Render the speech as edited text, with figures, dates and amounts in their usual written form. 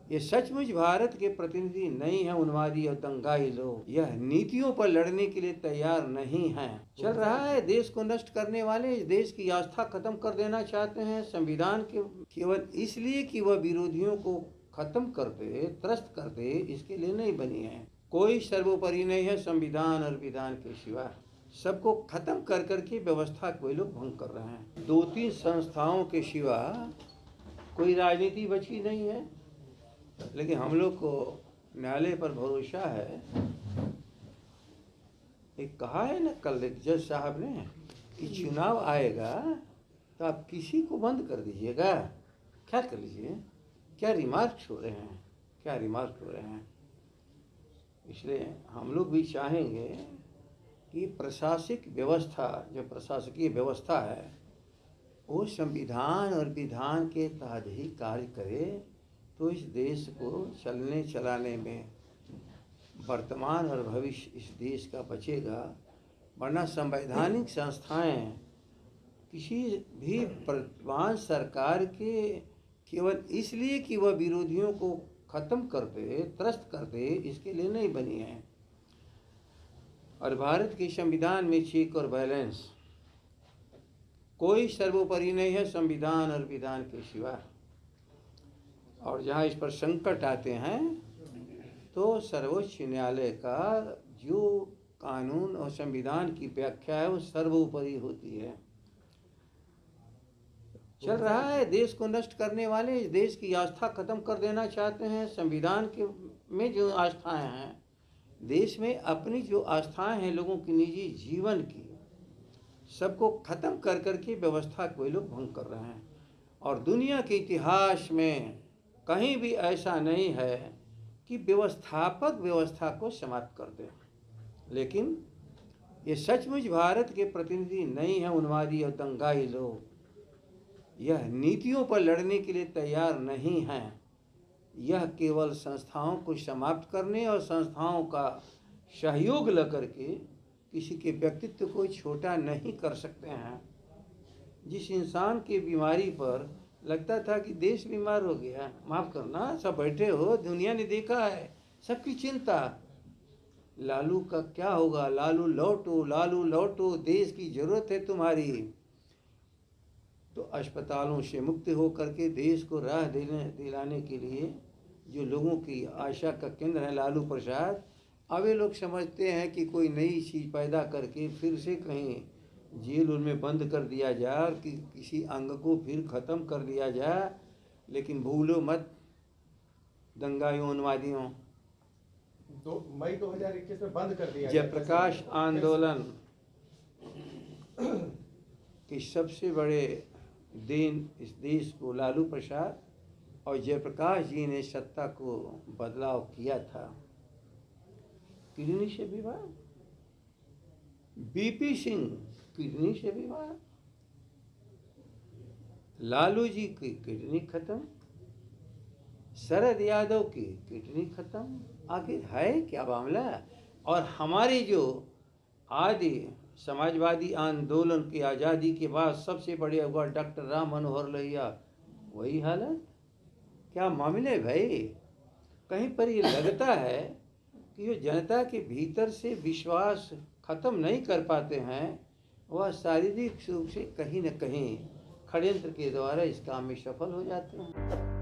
ये सचमुच भारत के प्रतिनिधि नहीं है उन्मादी और दंगाई लोग। यह नीतियों पर लड़ने के लिए तैयार नहीं हैं। चल रहा है देश को नष्ट करने वाले, इस देश की आस्था खत्म कर देना चाहते हैं संविधान के, केवल इसलिए कि वह विरोधियों को खत्म कर दे, त्रस्त कर दे, इसके लिए नहीं बनी है। कोई सर्वोपरि नहीं है संविधान और विधान के सिवा। सबको खत्म कर करके व्यवस्था को लोग भंग कर रहे हैं। 2-3 संस्थाओं के सिवा कोई राजनीति बची नहीं है। लेकिन हम लोग को न्यायालय पर भरोसा है। एक कहा है ना कल एक जज साहब ने कि चुनाव आएगा तो आप किसी को बंद कर दीजिएगा। क्या कर लीजिए, क्या रिमार्क्स हो रहे हैं, क्या रिमार्क हो रहे हैं। इसलिए हम लोग भी चाहेंगे कि प्रशासनिक व्यवस्था, जो प्रशासकीय व्यवस्था है, वो संविधान और विधान के तहत ही कार्य करे, तो इस देश को चलने चलाने में वर्तमान और भविष्य इस देश का बचेगा। वरना संवैधानिक संस्थाएं किसी भी वर्तमान सरकार के केवल इसलिए कि वह विरोधियों को खत्म कर दे, त्रस्त कर दे, इसके लिए नहीं बनी है। और भारत के संविधान में चेक और बैलेंस, कोई सर्वोपरि नहीं है संविधान और विधान के सिवा। और जहाँ इस पर संकट आते हैं तो सर्वोच्च न्यायालय का जो कानून और संविधान की व्याख्या है वो सर्वोपरि होती है। चल रहा है देश को नष्ट करने वाले, इस देश की आस्था खत्म कर देना चाहते हैं संविधान के में जो आस्थाएं हैं, देश में अपनी जो आस्थाएं हैं लोगों की निजी जीवन की, सबको खत्म कर करके व्यवस्था को लोग भंग कर रहे हैं। और दुनिया के इतिहास में कहीं भी ऐसा नहीं है कि व्यवस्थापक व्यवस्था को समाप्त कर दे। लेकिन ये सचमुच भारत के प्रतिनिधि नहीं है उन्मादी और दंगाई लोग। यह नीतियों पर लड़ने के लिए तैयार नहीं हैं। यह केवल संस्थाओं को समाप्त करने और संस्थाओं का सहयोग लेकर के किसी के व्यक्तित्व को छोटा नहीं कर सकते हैं। जिस इंसान की बीमारी पर लगता था कि देश बीमार हो गया, माफ़ करना, सब बैठे हो, दुनिया ने देखा है, सबकी चिंता लालू का क्या होगा, लालू लौटो, लालू लौटो, देश की ज़रूरत है तुम्हारी। तो अस्पतालों से मुक्त हो करके देश को राह दिलाने के लिए जो लोगों की आशा का केंद्र है लालू प्रसाद, अब ये लोग समझते हैं कि कोई नई चीज़ पैदा करके फिर से कहीं जेल उनमें बंद कर दिया जाए, कि किसी अंग को फिर ख़त्म कर दिया जाए। लेकिन भूलो मत दंगाइयों, उन्मादियों, मई 2021 में बंद कर दिया। जयप्रकाश आंदोलन के सबसे बड़े दिन इस देश को लालू प्रसाद और जयप्रकाश जी ने सत्ता को बदलाव किया था। किडनी से विवाद, बीपी सिंह किडनी से विवाद, लालू जी की किडनी खत्म, शरद यादव की किडनी खत्म। आखिर है क्या मामला? और हमारे जो आदि समाजवादी आंदोलन की आज़ादी के बाद सबसे बड़े हुआ डॉक्टर राम मनोहर लोहिया, वही हालत। क्या मामले भाई? कहीं पर ये लगता है कि जो जनता के भीतर से विश्वास खत्म नहीं कर पाते हैं, वह शारीरिक रूप से कहीं न कहीं षड्यंत्र के द्वारा इस काम में सफल हो जाते हैं।